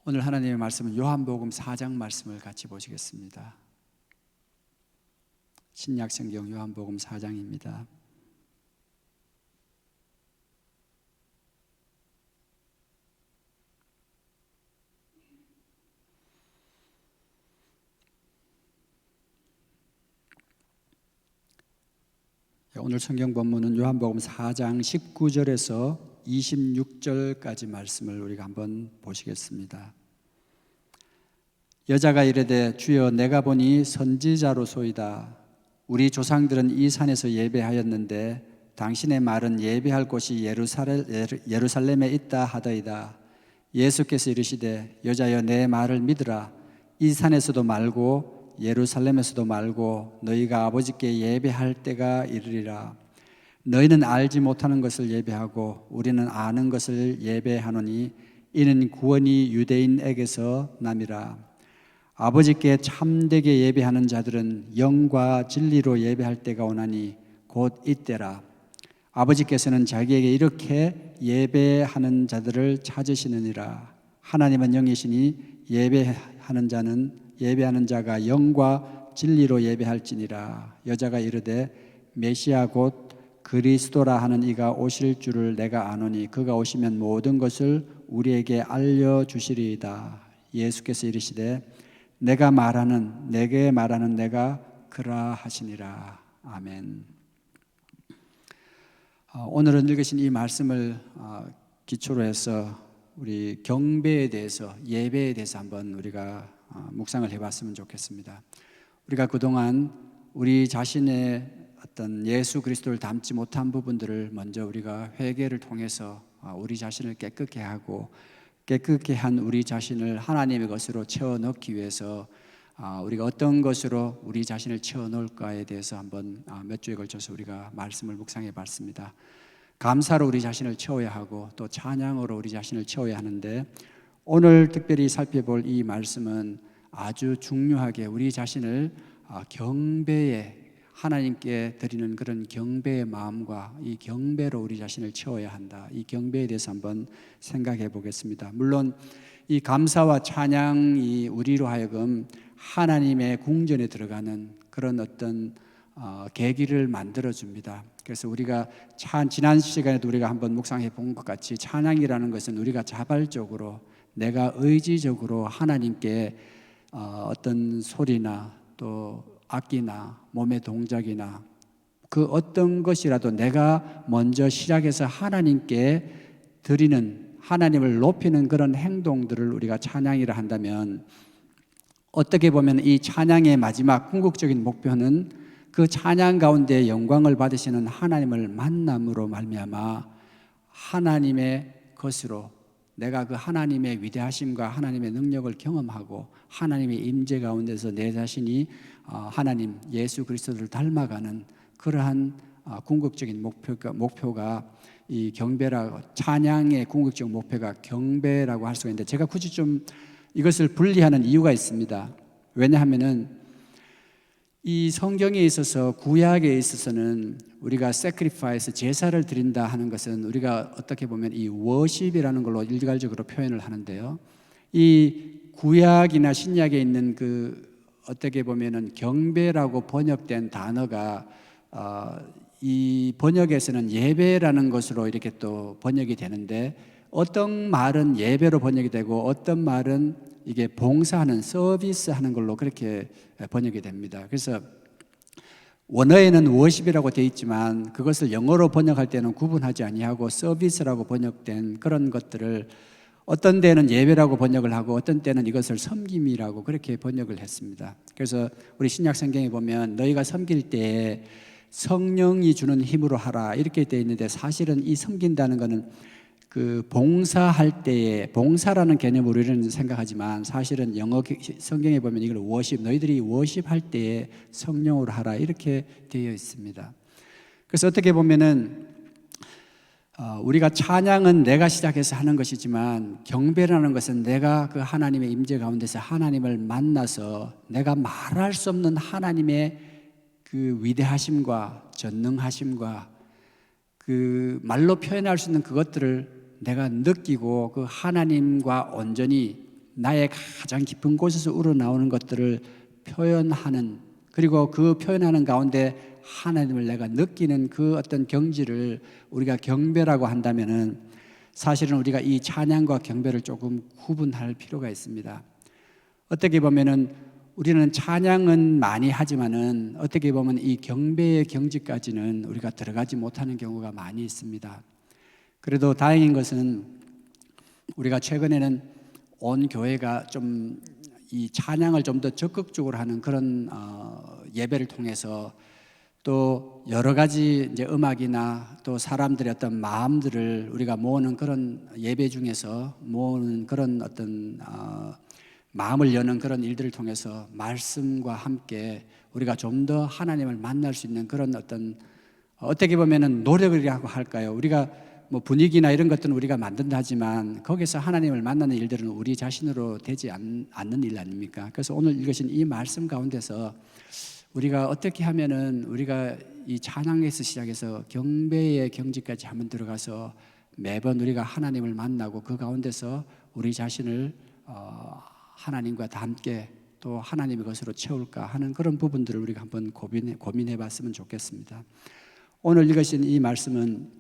오늘 하나님의 말씀은 요한복음 4장 말씀을 같이 보시겠습니다. 신약성경 요한복음 4장입니다. 오늘 성경 본문은 요한복음 4장 19절에서 26절까지 말씀을 우리가 한번 보시겠습니다. 여자가 이르되 주여 내가 보니 선지자로소이다. 우리 조상들은 이 산에서 예배하였는데 당신의 말은 예배할 곳이 예루살렘에 있다 하더이다. 예수께서 이르시되 여자여 내 말을 믿으라. 이 산에서도 말고 예루살렘에서도 말고 너희가 아버지께 예배할 때가 이르리라. 너희는 알지 못하는 것을 예배하고 우리는 아는 것을 예배하노니 이는 구원이 유대인에게서 남이라. 아버지께 참되게 예배하는 자들은 영과 진리로 예배할 때가 오나니 곧 이때라. 아버지께서는 자기에게 이렇게 예배하는 자들을 찾으시느니라. 하나님은 영이시니 예배하는 자가 영과 진리로 예배할지니라. 여자가 이르되 메시아 곧 그리스도라 하는 이가 오실 줄을 내가 아노니 그가 오시면 모든 것을 우리에게 알려주시리이다. 예수께서 이르시되 내게 말하는 내가 그라 하시니라. 아멘. 오늘은 읽으신 이 말씀을 기초로 해서 우리 경배에 대해서, 예배에 대해서 한번 우리가 묵상을 해봤으면 좋겠습니다. 우리가 그동안 우리 자신의 어떤 예수 그리스도를 닮지 못한 부분들을 먼저 우리가 회개를 통해서 우리 자신을 깨끗게 하고, 깨끗게 한 우리 자신을 하나님의 것으로 채워 넣기 위해서 우리가 어떤 것으로 우리 자신을 채워 넣을까에 대해서 한번 몇 주에 걸쳐서 우리가 말씀을 묵상해 봤습니다. 감사로 우리 자신을 채워야 하고 또 찬양으로 우리 자신을 채워야 하는데, 오늘 특별히 살펴볼 이 말씀은 아주 중요하게 우리 자신을 경배에, 하나님께 드리는 그런 경배의 마음과 이 경배로 우리 자신을 채워야 한다. 이 경배에 대해서 한번 생각해 보겠습니다. 물론 이 감사와 찬양이 우리로 하여금 하나님의 궁전에 들어가는 그런 어떤 계기를 만들어줍니다. 그래서 우리가 지난 시간에도 우리가 한번 묵상해 본 것 같이 찬양이라는 것은 우리가 자발적으로, 내가 의지적으로 하나님께 어떤 소리나 또 악기나 몸의 동작이나 그 어떤 것이라도 내가 먼저 시작해서 하나님께 드리는, 하나님을 높이는 그런 행동들을 우리가 찬양이라 한다면, 어떻게 보면 이 찬양의 마지막 궁극적인 목표는 그 찬양 가운데 영광을 받으시는 하나님을 만남으로 말미암아 하나님의 것으로 내가 그 하나님의 위대하심과 하나님의 능력을 경험하고 하나님의 임재 가운데서 내 자신이 하나님 예수 그리스도를 닮아가는 그러한 궁극적인 목표가 이 경배라고, 찬양의 궁극적 목표가 경배라고 할 수가 있는데, 제가 굳이 좀 이것을 분리하는 이유가 있습니다. 왜냐하면은 이 성경에 있어서, 구약에 있어서는 우리가 sacrifice, 제사를 드린다 하는 것은 우리가 어떻게 보면 이 worship이라는 걸로 일괄적으로 표현을 하는데요, 이 구약이나 신약에 있는 그 어떻게 보면은 경배라고 번역된 단어가 이 번역에서는 예배라는 것으로 이렇게 또 번역이 되는데, 어떤 말은 예배로 번역이 되고 어떤 말은 이게 봉사하는, 서비스하는 걸로 그렇게 번역이 됩니다. 그래서 원어에는 워십이라고 되어 있지만 그것을 영어로 번역할 때는 구분하지 아니하고 서비스라고 번역된 그런 것들을 어떤 때는 예배라고 번역을 하고 어떤 때는 이것을 섬김이라고 그렇게 번역을 했습니다. 그래서 우리 신약 성경에 보면 너희가 섬길 때에 성령이 주는 힘으로 하라 이렇게 되어 있는데, 사실은 이 섬긴다는 것은 그 봉사할 때에, 봉사라는 개념으로 우리는 생각하지만 사실은 영어 성경에 보면 이걸 워십, 너희들이 워십할 때에 성령으로 하라 이렇게 되어 있습니다. 그래서 어떻게 보면은 우리가 찬양은 내가 시작해서 하는 것이지만 경배라는 것은 내가 그 하나님의 임재 가운데서 하나님을 만나서 내가 말할 수 없는 하나님의 그 위대하심과 전능하심과 그 말로 표현할 수 있는 그것들을 내가 느끼고 그 하나님과 온전히 나의 가장 깊은 곳에서 우러나오는 것들을 표현하는, 그리고 그 표현하는 가운데 하나님을 내가 느끼는 그 어떤 경지를 우리가 경배라고 한다면은, 사실은 우리가 이 찬양과 경배를 조금 구분할 필요가 있습니다. 어떻게 보면은 우리는 찬양은 많이 하지만은 어떻게 보면 이 경배의 경지까지는 우리가 들어가지 못하는 경우가 많이 있습니다. 그래도 다행인 것은 우리가 최근에는 온 교회가 좀 이 찬양을 좀 더 적극적으로 하는 그런 예배를 통해서, 또 여러 가지 이제 음악이나 또 사람들의 어떤 마음들을 우리가 모으는 그런 예배 중에서 모으는 그런 어떤 마음을 여는 그런 일들을 통해서 말씀과 함께 우리가 좀 더 하나님을 만날 수 있는 그런 어떤, 어떻게 보면은 노력이라고 할까요? 우리가 뭐 분위기나 이런 것들은 우리가 만든다 하지만 거기서 하나님을 만나는 일들은 우리 자신으로 되지 않는 일 아닙니까? 그래서 오늘 읽으신 이 말씀 가운데서 우리가 어떻게 하면은 우리가 이 찬양에서 시작해서 경배의 경지까지 한번 들어가서 매번 우리가 하나님을 만나고 그 가운데서 우리 자신을 하나님과 다 함께 또 하나님의 것으로 채울까 하는 그런 부분들을 우리가 한번 고민해 봤으면 좋겠습니다. 오늘 읽으신 이 말씀은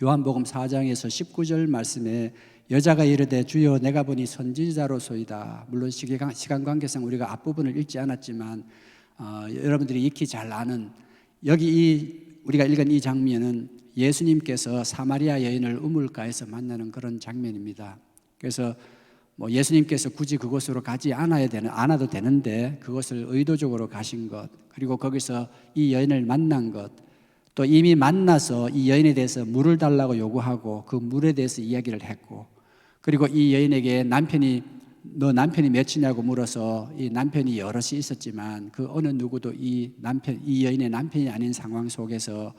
요한복음 4장에서 19절 말씀에 여자가 이르되 주여 내가 보니 선지자로소이다. 물론 시간 관계상 우리가 앞부분을 읽지 않았지만 여러분들이 익히 잘 아는, 여기 우리가 읽은 이 장면은 예수님께서 사마리아 여인을 우물가에서 만나는 그런 장면입니다. 그래서 뭐 예수님께서 굳이 그곳으로 가지 않아도 되는데 그것을 의도적으로 가신 것, 그리고 거기서 이 여인을 만난 것, 또 이미 만나서 이 여인에 대해서 물을 달라고 요구하고 그 물에 대해서 이야기를 했고, 그리고 이 여인에게 너 남편이 몇이냐고 물어서 이 남편이 여럿이 있었지만 그 어느 누구도 이 여인의 남편이 아닌 상황 속에서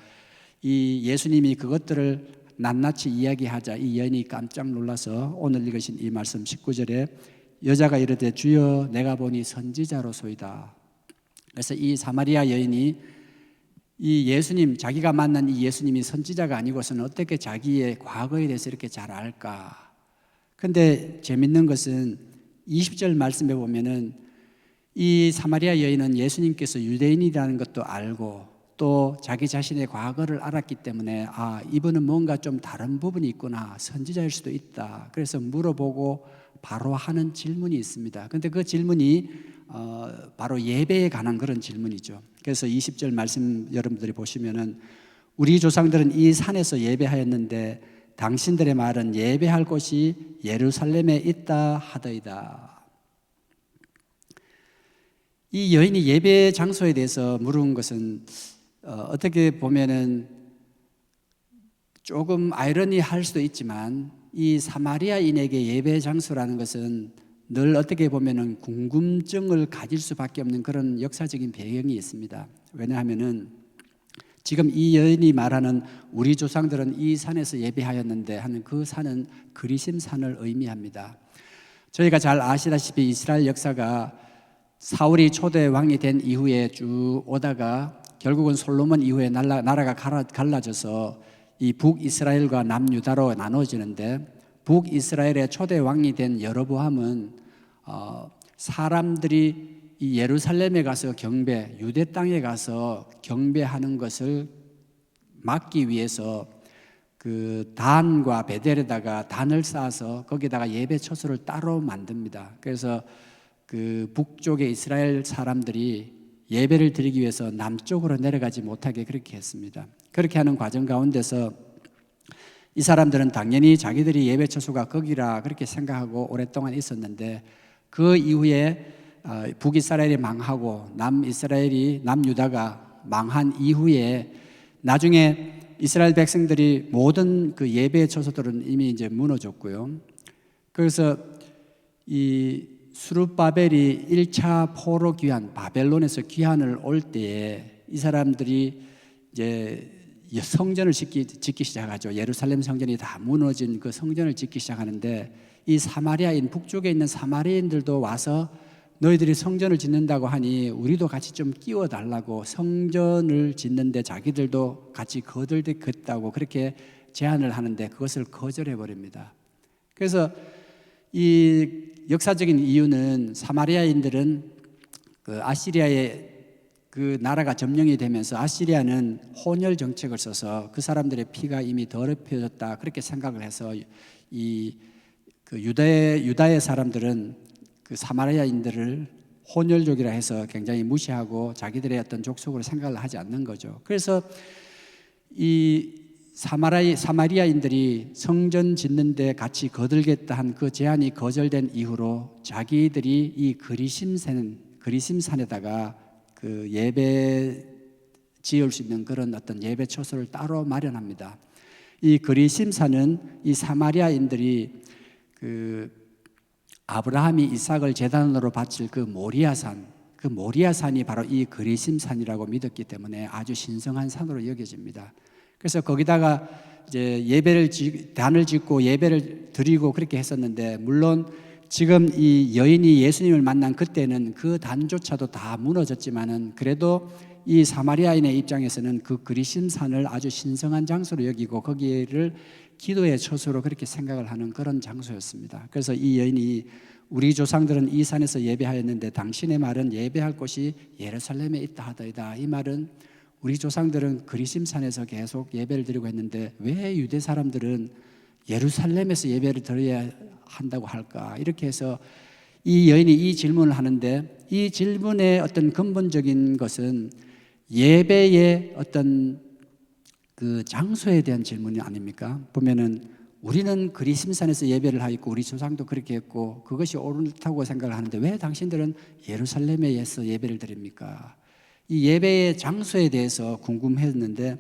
이 예수님이 그것들을 낱낱이 이야기하자 이 여인이 깜짝 놀라서 오늘 읽으신 이 말씀 19절에 여자가 이르되 주여 내가 보니 선지자로소이다. 그래서 이 사마리아 여인이 이 예수님, 자기가 만난 이 예수님이 선지자가 아니고서는 어떻게 자기의 과거에 대해서 이렇게 잘 알까? 근데 재밌는 것은 20절 말씀에 보면은 이 사마리아 여인은 예수님께서 유대인이라는 것도 알고 또 자기 자신의 과거를 알았기 때문에 이분은 뭔가 좀 다른 부분이 있구나, 선지자일 수도 있다. 그래서 물어보고 바로 하는 질문이 있습니다. 근데 그 질문이 바로 예배에 관한 그런 질문이죠. 그래서 20절 말씀 여러분들이 보시면은 우리 조상들은 이 산에서 예배하였는데 당신들의 말은 예배할 곳이 예루살렘에 있다 하더이다. 이 여인이 예배 장소에 대해서 물은 것은 어떻게 보면은 조금 아이러니할 수도 있지만 이 사마리아인에게 예배 장소라는 것은 늘 어떻게 보면은 궁금증을 가질 수밖에 없는 그런 역사적인 배경이 있습니다. 왜냐하면은 지금 이 여인이 말하는 우리 조상들은 이 산에서 예배하였는데 하는 그 산은 그리심 산을 의미합니다. 저희가 잘 아시다시피 이스라엘 역사가 사울이 초대 왕이 된 이후에 쭉 오다가 결국은 솔로몬 이후에 나라가 갈라져서 이 북이스라엘과 남유다로 나눠지는데, 북이스라엘의 초대 왕이 된 여로보암은 사람들이 이 예루살렘에 가서 경배, 유대 땅에 가서 경배하는 것을 막기 위해서 그 단과 베델에다가 단을 쌓아서 거기다가 예배 처소를 따로 만듭니다. 그래서 그 북쪽의 이스라엘 사람들이 예배를 드리기 위해서 남쪽으로 내려가지 못하게 그렇게 했습니다. 그렇게 하는 과정 가운데서 이 사람들은 당연히 자기들이 예배 처소가 거기라 그렇게 생각하고 오랫동안 있었는데, 그 이후에 북이스라엘이 망하고 남유다가 망한 이후에 나중에 이스라엘 백성들이 모든 그 예배 처소들은 이미 이제 무너졌고요. 그래서 이 스룹바벨이 1차 포로 귀환, 바벨론에서 귀환을 올 때에 이 사람들이 이제 성전을 짓기 시작하죠. 예루살렘 성전이 다 무너진 그 성전을 짓기 시작하는데, 이 사마리아인, 북쪽에 있는 사마리아인들도 와서 너희들이 성전을 짓는다고 하니 우리도 같이 좀 끼워달라고 성전을 짓는데 자기들도 같이 거들겠다고 그렇게 제안을 하는데 그것을 거절해 버립니다. 그래서 이 역사적인 이유는 사마리아인들은 그 아시리아의 그 나라가 점령이 되면서 아시리아는 혼혈 정책을 써서 그 사람들의 피가 이미 더럽혀졌다 그렇게 생각을 해서 이 그 유다의 사람들은 그 사마리아인들을 혼혈족이라 해서 굉장히 무시하고 자기들의 어떤 족속으로 생각을 하지 않는 거죠. 그래서 이 사마리아인들이 성전 짓는데 같이 거들겠다 한 그 제안이 거절된 이후로 자기들이 이 그리심산에다가 그 예배 지을 수 있는 그런 어떤 예배 처소를 따로 마련합니다. 이 그리심산은 이 사마리아인들이 그 아브라함이 이삭을 제단으로 바칠 그 모리아산이 바로 이 그리심산이라고 믿었기 때문에 아주 신성한 산으로 여겨집니다. 그래서 거기다가 이제 단을 짓고 예배를 드리고 그렇게 했었는데, 물론 지금 이 여인이 예수님을 만난 그때는 그 단조차도 다 무너졌지만은 그래도 이 사마리아인의 입장에서는 그 그리심산을 아주 신성한 장소로 여기고 거기를 기도의 처소로 그렇게 생각을 하는 그런 장소였습니다. 그래서 이 여인이 우리 조상들은 이 산에서 예배하였는데 당신의 말은 예배할 곳이 예루살렘에 있다 하더이다. 이 말은 우리 조상들은 그리심산에서 계속 예배를 드리고 했는데 왜 유대 사람들은 예루살렘에서 예배를 드려야 한다고 할까? 이렇게 해서 이 여인이 이 질문을 하는데, 이 질문의 어떤 근본적인 것은 예배의 어떤 그 장소에 대한 질문이 아닙니까? 보면은 우리는 그리심산에서 예배를 하였고 우리 조상도 그렇게 했고 그것이 옳다고 생각을 하는데 왜 당신들은 예루살렘에서 예배를 드립니까? 이 예배의 장소에 대해서 궁금했는데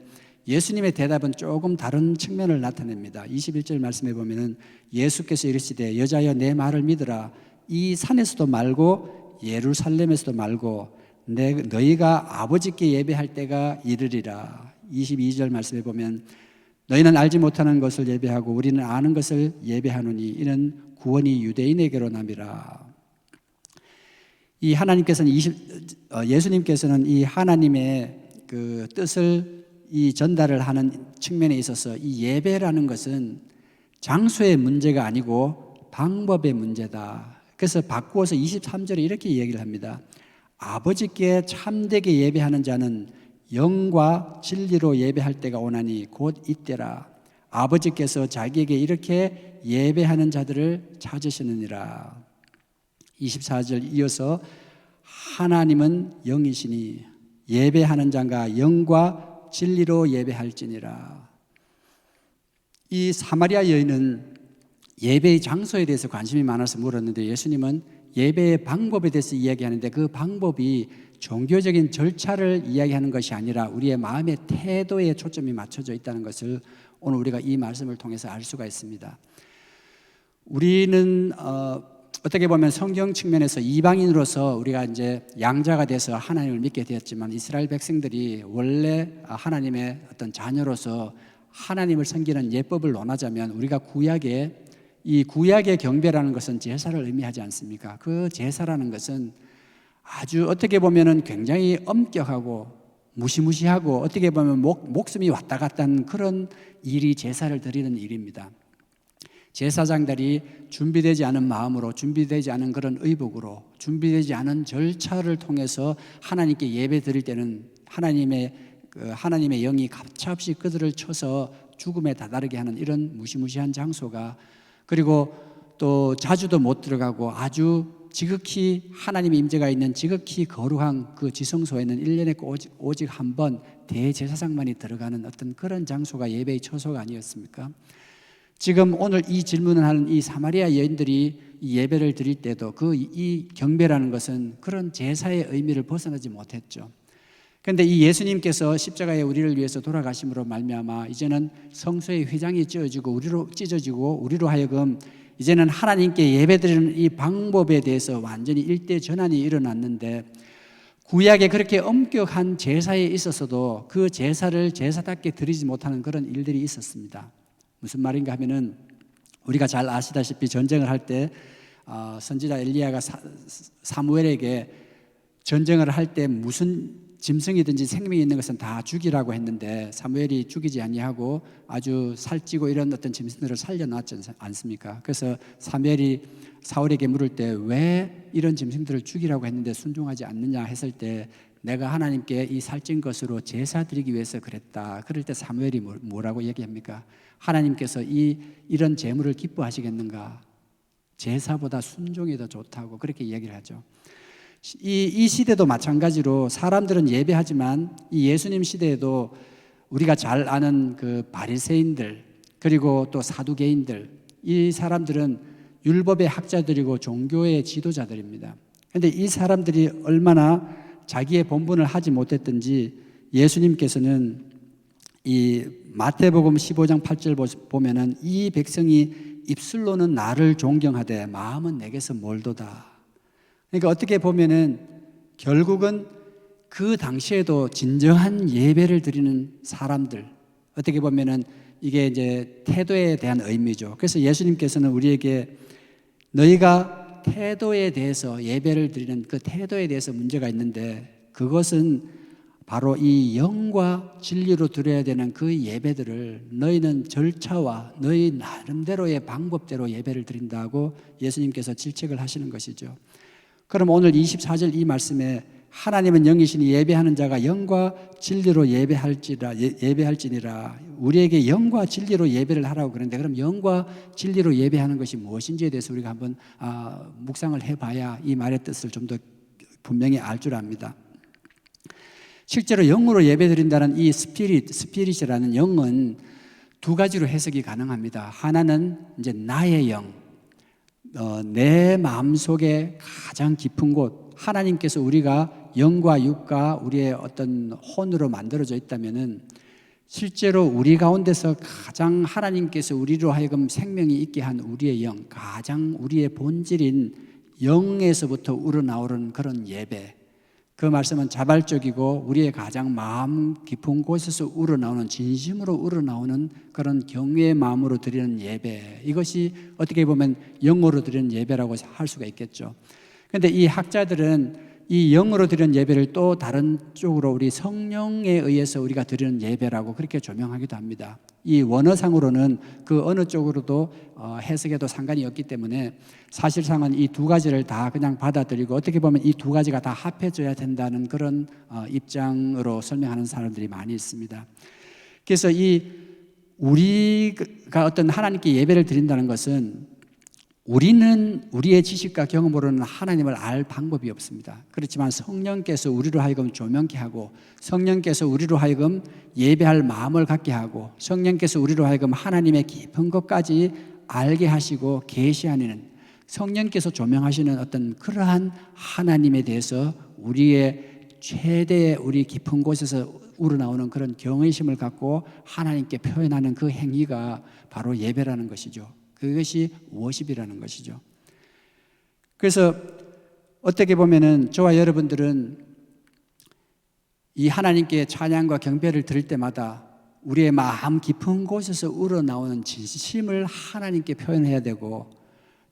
예수님의 대답은 조금 다른 측면을 나타냅니다. 21절 말씀해 보면은 예수께서 이르시되 여자여 내 말을 믿으라. 이 산에서도 말고 예루살렘에서도 말고 너희가 아버지께 예배할 때가 이르리라. 22절 말씀해 보면 너희는 알지 못하는 것을 예배하고 우리는 아는 것을 예배하노니 이는 구원이 유대인에게로 남이라. 이 하나님께서는 예수님께서는 이 하나님의 그 뜻을 이 전달을 하는 측면에 있어서 이 예배라는 것은 장소의 문제가 아니고 방법의 문제다. 그래서 바꾸어서 23절에 이렇게 얘기를 합니다. 아버지께 참되게 예배하는 자는 영과 진리로 예배할 때가 오나니 곧 이때라. 아버지께서 자기에게 이렇게 예배하는 자들을 찾으시느니라. 24절 이어서 하나님은 영이시니 예배하는 자가 영과 진리로 예배할지니라. 이 사마리아 여인은 예배의 장소에 대해서 관심이 많아서 물었는데 예수님은 예배의 방법에 대해서 이야기하는데 그 방법이 종교적인 절차를 이야기하는 것이 아니라 우리의 마음의 태도에 초점이 맞춰져 있다는 것을 오늘 우리가 이 말씀을 통해서 알 수가 있습니다. 우리는 어떻게 보면 성경 측면에서 이방인으로서 우리가 이제 양자가 돼서 하나님을 믿게 되었지만 이스라엘 백성들이 원래 하나님의 어떤 자녀로서 하나님을 섬기는 예법을 논하자면 우리가 이 구약의 경배라는 것은 제사를 의미하지 않습니까? 그 제사라는 것은 아주 어떻게 보면은 굉장히 엄격하고 무시무시하고 어떻게 보면 목숨이 왔다 갔다 하는 그런 일이 제사를 드리는 일입니다. 제사장들이 준비되지 않은 마음으로, 준비되지 않은 그런 의복으로, 준비되지 않은 절차를 통해서 하나님께 예배 드릴 때는 하나님의 영이 가차없이 그들을 쳐서 죽음에 다다르게 하는 이런 무시무시한 장소가, 그리고 또 자주도 못 들어가고 아주 지극히 하나님의 임재가 있는 지극히 거룩한 그 지성소에는 1년에 오직 한 번 대제사장만이 들어가는 어떤 그런 장소가 예배의 처소가 아니었습니까? 지금 오늘 이 질문을 하는 이 사마리아 여인들이 이 예배를 드릴 때도 이 경배라는 것은 그런 제사의 의미를 벗어나지 못했죠. 그런데 이 예수님께서 십자가에 우리를 위해서 돌아가심으로 말미암아 이제는 성소의 휘장이 찢어지고 우리로 하여금 이제는 하나님께 예배드리는 이 방법에 대해서 완전히 일대 전환이 일어났는데, 구약에 그렇게 엄격한 제사에 있어서도 그 제사를 제사답게 드리지 못하는 그런 일들이 있었습니다. 무슨 말인가 하면은 우리가 잘 아시다시피 전쟁을 할 때 선지자 엘리야가 사무엘에게 전쟁을 할 때 무슨 짐승이든지 생명이 있는 것은 다 죽이라고 했는데 사무엘이 죽이지 아니하고 아주 살찌고 이런 어떤 짐승들을 살려놨지 않습니까? 그래서 사무엘이 사울에게 물을 때 왜 이런 짐승들을 죽이라고 했는데 순종하지 않느냐 했을 때 내가 하나님께 이 살찐 것으로 제사 드리기 위해서 그랬다. 그럴 때 사무엘이 뭐라고 얘기합니까? 하나님께서 이런 제물을 기뻐하시겠는가? 제사보다 순종이 더 좋다고 그렇게 얘기를 하죠. 이 시대도 마찬가지로 사람들은 예배하지만 이 예수님 시대에도 우리가 잘 아는 그 바리새인들 그리고 또 사두개인들, 이 사람들은 율법의 학자들이고 종교의 지도자들입니다. 그런데 이 사람들이 얼마나 자기의 본분을 하지 못했든지 예수님께서는 이 마태복음 15장 8절 보면은 이 백성이 입술로는 나를 존경하되 마음은 내게서 멀도다. 그러니까 어떻게 보면은 결국은 그 당시에도 진정한 예배를 드리는 사람들, 어떻게 보면은 이게 이제 태도에 대한 의미죠. 그래서 예수님께서는 우리에게 너희가 태도에 대해서 예배를 드리는 그 태도에 대해서 문제가 있는데 그것은 바로 이 영과 진리로 드려야 되는 그 예배들을 너희는 절차와 너희 나름대로의 방법대로 예배를 드린다고 예수님께서 질책을 하시는 것이죠. 그럼 오늘 24절 이 말씀에 하나님은 영이시니 예배하는 자가 영과 진리로 예배할지니라. 우리에게 영과 진리로 예배를 하라고 그러는데 그럼 영과 진리로 예배하는 것이 무엇인지에 대해서 우리가 한번 묵상을 해봐야 이 말의 뜻을 좀 더 분명히 알 줄 압니다. 실제로 영으로 예배드린다는 이 스피릿이라는 영은 두 가지로 해석이 가능합니다. 하나는 이제 나의 영, 내 마음속에 가장 깊은 곳, 하나님께서 우리가 영과 육과 우리의 어떤 혼으로 만들어져 있다면은 실제로 우리 가운데서 가장 하나님께서 우리로 하여금 생명이 있게 한 우리의 영, 가장 우리의 본질인 영에서부터 우러나오는 그런 예배, 그 말씀은 자발적이고 우리의 가장 마음 깊은 곳에서 우러나오는, 진심으로 우러나오는 그런 경외의 마음으로 드리는 예배, 이것이 어떻게 보면 영으로 드리는 예배라고 할 수가 있겠죠. 그런데 이 학자들은 이 영으로 드리는 예배를 또 다른 쪽으로 우리 성령에 의해서 우리가 드리는 예배라고 그렇게 조명하기도 합니다. 이 원어상으로는 그 어느 쪽으로도 해석에도 상관이 없기 때문에 사실상은 이 두 가지를 다 그냥 받아들이고 어떻게 보면 이 두 가지가 다 합해져야 된다는 그런 입장으로 설명하는 사람들이 많이 있습니다. 그래서 우리가 어떤 하나님께 예배를 드린다는 것은 우리는 우리의 지식과 경험으로는 하나님을 알 방법이 없습니다. 그렇지만 성령께서 우리로 하여금 조명케 하고, 성령께서 우리로 하여금 예배할 마음을 갖게 하고, 성령께서 우리로 하여금 하나님의 깊은 것까지 알게 하시고 계시하는, 성령께서 조명하시는 어떤 그러한 하나님에 대해서 우리의 최대의 우리 깊은 곳에서 우러나오는 그런 경외심을 갖고 하나님께 표현하는 그 행위가 바로 예배라는 것이죠. 그것이 워십이라는 것이죠. 그래서 어떻게 보면은 저와 여러분들은 이 하나님께 찬양과 경배를 드릴 때마다 우리의 마음 깊은 곳에서 우러나오는 진심을 하나님께 표현해야 되고,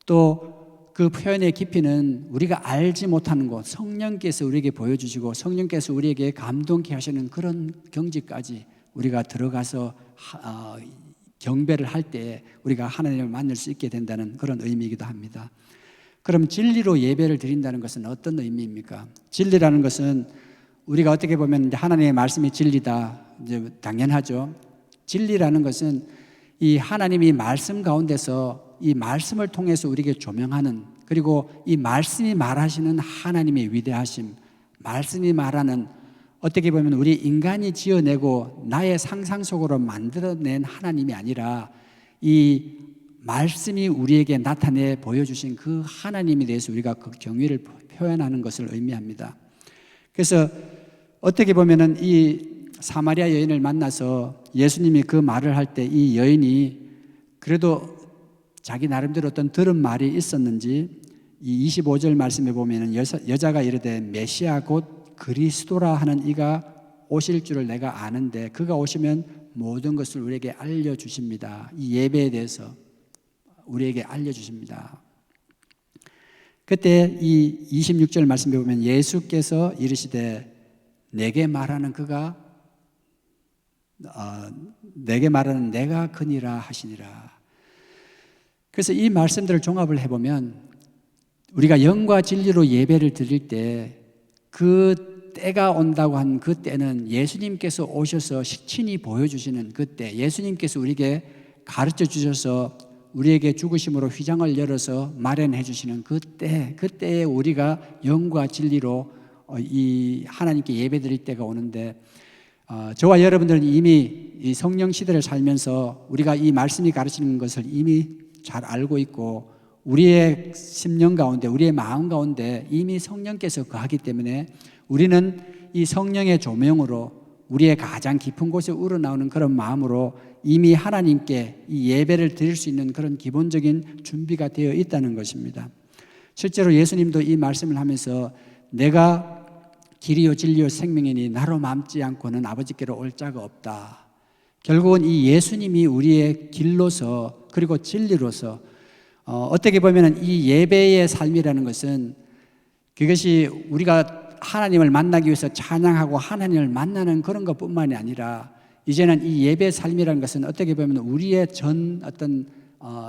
또 그 표현의 깊이는 우리가 알지 못하는 곳, 성령께서 우리에게 보여주시고 성령께서 우리에게 감동케 하시는 그런 경지까지 우리가 들어가서 경배를 할 때 우리가 하나님을 만날 수 있게 된다는 그런 의미이기도 합니다. 그럼 진리로 예배를 드린다는 것은 어떤 의미입니까? 진리라는 것은 우리가 어떻게 보면 하나님의 말씀이 진리다, 이제 당연하죠. 진리라는 것은 이 하나님이 말씀 가운데서 이 말씀을 통해서 우리에게 조명하는, 그리고 이 말씀이 말하시는 하나님의 위대하심, 말씀이 말하는, 어떻게 보면 우리 인간이 지어내고 나의 상상 속으로 만들어낸 하나님이 아니라 이 말씀이 우리에게 나타내 보여주신 그 하나님에 대해서 우리가 그 경외를 표현하는 것을 의미합니다. 그래서 어떻게 보면은 이 사마리아 여인을 만나서 예수님이 그 말을 할 때 이 여인이 그래도 자기 나름대로 어떤 들은 말이 있었는지 이 25절 말씀에 보면은 여자가 이르되 메시아 곧 그리스도라 하는 이가 오실 줄을 내가 아는데 그가 오시면 모든 것을 우리에게 알려주십니다. 이 예배에 대해서 우리에게 알려주십니다. 그때 이 26절 말씀에 보면 예수께서 이르시되 내게 말하는 그가 내게 말하는 내가 그니라 하시니라. 그래서 이 말씀들을 종합을 해보면 우리가 영과 진리로 예배를 드릴 때 그 때가 온다고 한 그 때는 예수님께서 오셔서 친히 보여주시는 그 때, 예수님께서 우리에게 가르쳐 주셔서 우리에게 죽으심으로 휘장을 열어서 마련해 주시는 그 때에 우리가 영과 진리로 이 하나님께 예배 드릴 때가 오는데, 저와 여러분들은 이미 이 성령 시대를 살면서 우리가 이 말씀이 가르치는 것을 이미 잘 알고 있고 우리의 심령 가운데, 우리의 마음 가운데 이미 성령께서 거하기 때문에 우리는 이 성령의 조명으로 우리의 가장 깊은 곳에 우러나오는 그런 마음으로 이미 하나님께 이 예배를 드릴 수 있는 그런 기본적인 준비가 되어 있다는 것입니다. 실제로 예수님도 이 말씀을 하면서 내가 길이요 진리요 생명이니 나로 맘지 않고는 아버지께로 올 자가 없다. 결국은 이 예수님이 우리의 길로서 그리고 진리로서 어떻게 보면 이 예배의 삶이라는 것은 그것이 우리가 하나님을 만나기 위해서 찬양하고 하나님을 만나는 그런 것뿐만이 아니라 이제는 이 예배의 삶이라는 것은 어떻게 보면 우리의 전 어떤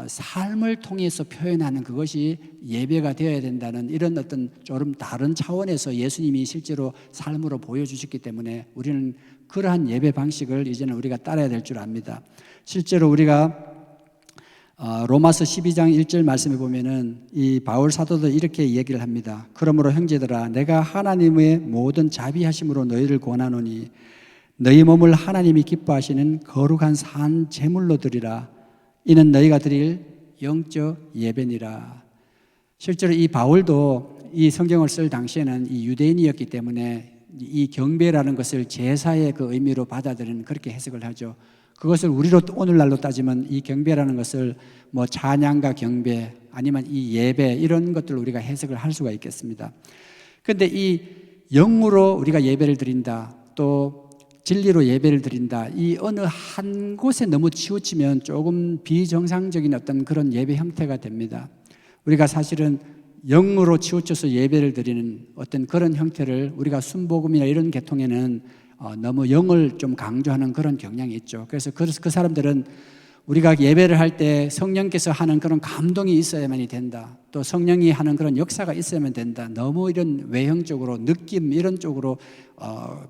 삶을 통해서 표현하는 그것이 예배가 되어야 된다는 이런 어떤 좀 다른 차원에서 예수님이 실제로 삶으로 보여주셨기 때문에 우리는 그러한 예배 방식을 이제는 우리가 따라야 될 줄 압니다. 실제로 우리가 로마서 12장 1절 말씀에 보면은 이 바울 사도도 이렇게 얘기를 합니다. 그러므로 형제들아 내가 하나님의 모든 자비하심으로 너희를 권하노니 너희 몸을 하나님이 기뻐하시는 거룩한 산 제물로 드리라. 이는 너희가 드릴 영적 예배니라. 실제로 이 바울도 이 성경을 쓸 당시에는 이 유대인이었기 때문에 이 경배라는 것을 제사의 그 의미로 받아들이는 그렇게 해석을 하죠. 그것을 우리로 오늘날로 따지면 이 경배라는 것을 뭐 찬양과 경배 아니면 이 예배 이런 것들을 우리가 해석을 할 수가 있겠습니다. 그런데 이 영으로 우리가 예배를 드린다, 또 진리로 예배를 드린다, 이 어느 한 곳에 너무 치우치면 조금 비정상적인 어떤 그런 예배 형태가 됩니다. 우리가 사실은 영으로 치우쳐서 예배를 드리는 어떤 그런 형태를 우리가 순복음이나 이런 계통에는 너무 영을 좀 강조하는 그런 경향이 있죠. 그래서 그 사람들은 우리가 예배를 할 때 성령께서 하는 그런 감동이 있어야만이 된다. 또 성령이 하는 그런 역사가 있어야만 된다. 너무 이런 외형적으로 느낌 이런 쪽으로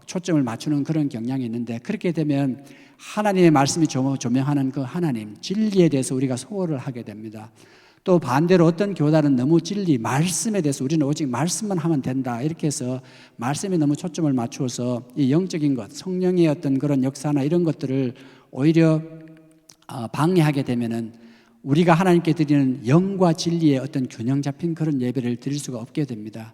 초점을 맞추는 그런 경향이 있는데 그렇게 되면 하나님의 말씀이 조명하는 그 하나님 진리에 대해서 우리가 소홀을 하게 됩니다. 또 반대로 어떤 교단은 너무 진리, 말씀에 대해서 우리는 오직 말씀만 하면 된다 이렇게 해서 말씀에 너무 초점을 맞추어서 이 영적인 것, 성령의 어떤 그런 역사나 이런 것들을 오히려 방해하게 되면은 우리가 하나님께 드리는 영과 진리의 어떤 균형 잡힌 그런 예배를 드릴 수가 없게 됩니다.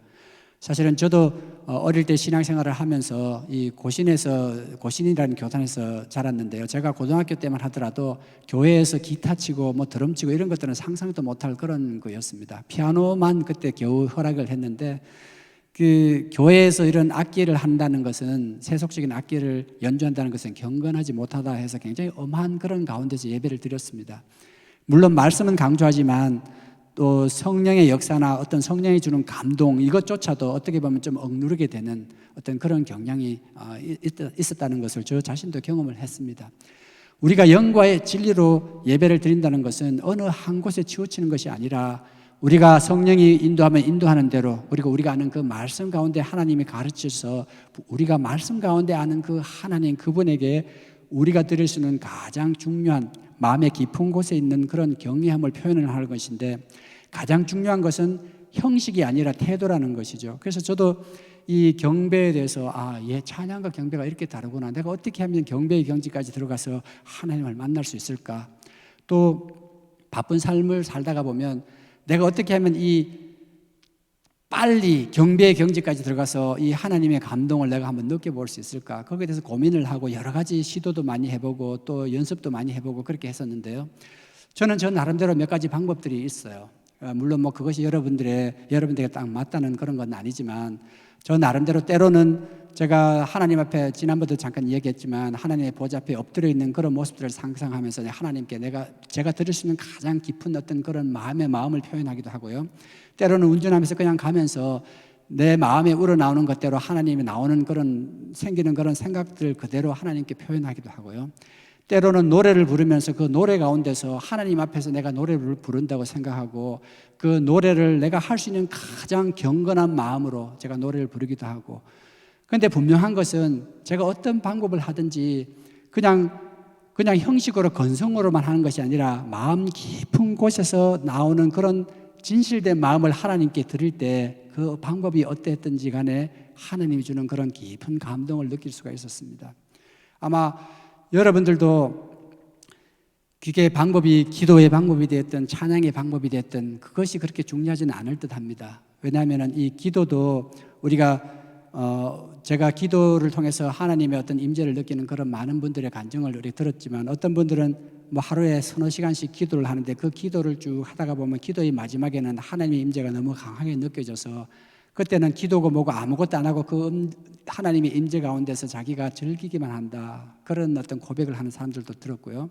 사실은 저도 어릴 때 신앙생활을 하면서 이 고신이라는 교단에서 자랐는데요. 제가 고등학교 때만 하더라도 교회에서 기타 치고 뭐 드럼 치고 이런 것들은 상상도 못할 그런 거였습니다. 피아노만 그때 겨우 허락을 했는데 그 교회에서 이런 악기를 한다는 것은 세속적인 악기를 연주한다는 것은 경건하지 못하다 해서 굉장히 엄한 그런 가운데서 예배를 드렸습니다. 물론 말씀은 강조하지만 또 성령의 역사나 어떤 성령이 주는 감동 이것조차도 어떻게 보면 좀 억누르게 되는 어떤 그런 경향이 있었다는 것을 저 자신도 경험을 했습니다. 우리가 영과의 진리로 예배를 드린다는 것은 어느 한 곳에 치우치는 것이 아니라 우리가 성령이 인도하면 인도하는 대로 그리고 우리가 아는 그 말씀 가운데 하나님이 가르쳐서 우리가 말씀 가운데 아는 그 하나님 그분에게 우리가 드릴 수 있는 가장 중요한 마음의 깊은 곳에 있는 그런 경외함을 표현을 하는 것인데 가장 중요한 것은 형식이 아니라 태도라는 것이죠. 그래서 저도 이 경배에 대해서 찬양과 경배가 이렇게 다르구나. 내가 어떻게 하면 경배의 경지까지 들어가서 하나님을 만날 수 있을까? 또 바쁜 삶을 살다가 보면 내가 어떻게 하면 빨리 경배의 경지까지 들어가서 이 하나님의 감동을 내가 한번 느껴볼 수 있을까? 거기에 대해서 고민을 하고 여러 가지 시도도 많이 해보고 또 연습도 많이 해보고 그렇게 했었는데요. 저는 저 나름대로 몇 가지 방법들이 있어요. 물론 뭐 그것이 여러분들에게 딱 맞다는 그런 건 아니지만 저 나름대로 때로는 제가 하나님 앞에 지난번에도 잠깐 얘기했지만 하나님의 보좌 앞에 엎드려 있는 그런 모습들을 상상하면서 하나님께 제가 드릴 수 있는 가장 깊은 어떤 그런 마음을 표현하기도 하고요. 때로는 운전하면서 그냥 가면서 내 마음에 우러나오는 것대로 하나님이 나오는 그런 생기는 그런 생각들 그대로 하나님께 표현하기도 하고요. 때로는 노래를 부르면서 그 노래 가운데서 하나님 앞에서 내가 노래를 부른다고 생각하고 그 노래를 내가 할 수 있는 가장 경건한 마음으로 제가 노래를 부르기도 하고, 그런데 분명한 것은 제가 어떤 방법을 하든지 그냥 형식으로 건성으로만 하는 것이 아니라 마음 깊은 곳에서 나오는 그런 진실된 마음을 하나님께 드릴 때 그 방법이 어땠든지 간에 하나님이 주는 그런 깊은 감동을 느낄 수가 있었습니다. 아마 여러분들도 그게 방법이 기도의 방법이 됐든 찬양의 방법이 됐든 그것이 그렇게 중요하지는 않을 듯합니다. 왜냐하면 이 기도도 우리가 제가 기도를 통해서 하나님의 어떤 임재를 느끼는 그런 많은 분들의 간증을 우리 들었지만, 어떤 분들은 뭐 하루에 서너 시간씩 기도를 하는데 그 기도를 쭉 하다가 보면 기도의 마지막에는 하나님의 임재가 너무 강하게 느껴져서 그때는 기도고 뭐고 아무것도 안 하고 그 하나님의 임재 가운데서 자기가 즐기기만 한다, 그런 어떤 고백을 하는 사람들도 들었고요.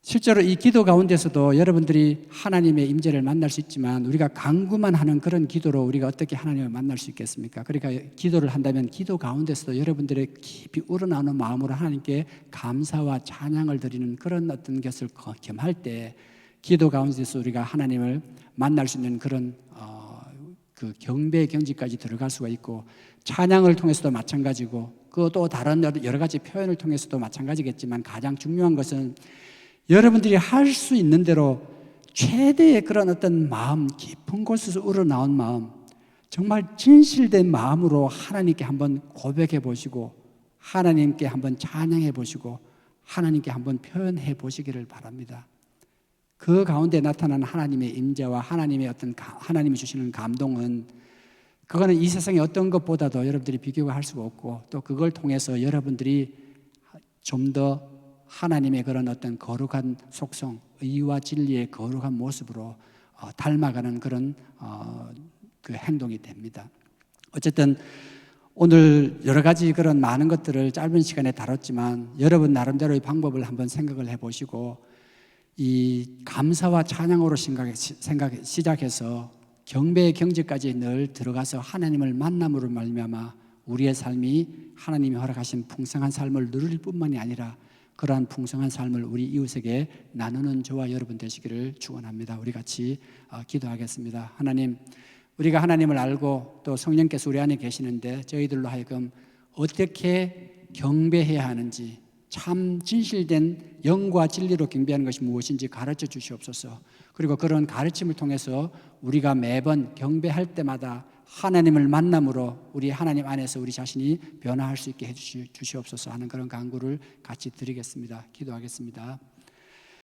실제로 이 기도 가운데서도 여러분들이 하나님의 임재를 만날 수 있지만 우리가 간구만 하는 그런 기도로 우리가 어떻게 하나님을 만날 수 있겠습니까? 그러니까 기도를 한다면 기도 가운데서도 여러분들의 깊이 우러나오는 마음으로 하나님께 감사와 찬양을 드리는 그런 어떤 것을 겸할 때 기도 가운데서 우리가 하나님을 만날 수 있는 그런 그 경배의 경지까지 들어갈 수가 있고, 찬양을 통해서도 마찬가지고 그 또 다른 여러 가지 표현을 통해서도 마찬가지겠지만, 가장 중요한 것은 여러분들이 할 수 있는 대로 최대의 그런 어떤 마음, 깊은 곳에서 우러나온 마음, 정말 진실된 마음으로 하나님께 한번 고백해 보시고 하나님께 한번 찬양해 보시고 하나님께 한번 표현해 보시기를 바랍니다. 그 가운데 나타나는 하나님의 임재와 하나님의 어떤 하나님이 주시는 감동은, 그거는 이 세상의 어떤 것보다도 여러분들이 비교할 수가 없고, 또 그걸 통해서 여러분들이 좀 더 하나님의 그런 어떤 거룩한 속성, 의와 진리의 거룩한 모습으로 닮아가는 그런 그 행동이 됩니다. 어쨌든 오늘 여러 가지 그런 많은 것들을 짧은 시간에 다뤘지만 여러분 나름대로의 방법을 한번 생각을 해보시고, 이 감사와 찬양으로 시작해서 경배의 경지까지 늘 들어가서 하나님을 만남으로 말미암아 우리의 삶이 하나님이 허락하신 풍성한 삶을 누릴 뿐만이 아니라 그러한 풍성한 삶을 우리 이웃에게 나누는 저와 여러분 되시기를 축원합니다. 우리 같이 기도하겠습니다. 하나님, 우리가 하나님을 알고 또 성령께서 우리 안에 계시는데 저희들로 하여금 어떻게 경배해야 하는지, 참 진실된 영과 진리로 경배하는 것이 무엇인지 가르쳐 주시옵소서. 그리고 그런 가르침을 통해서 우리가 매번 경배할 때마다 하나님을 만남으로 우리 하나님 안에서 우리 자신이 변화할 수 있게 해 주시옵소서 하는 그런 간구를 같이 드리겠습니다. 기도하겠습니다.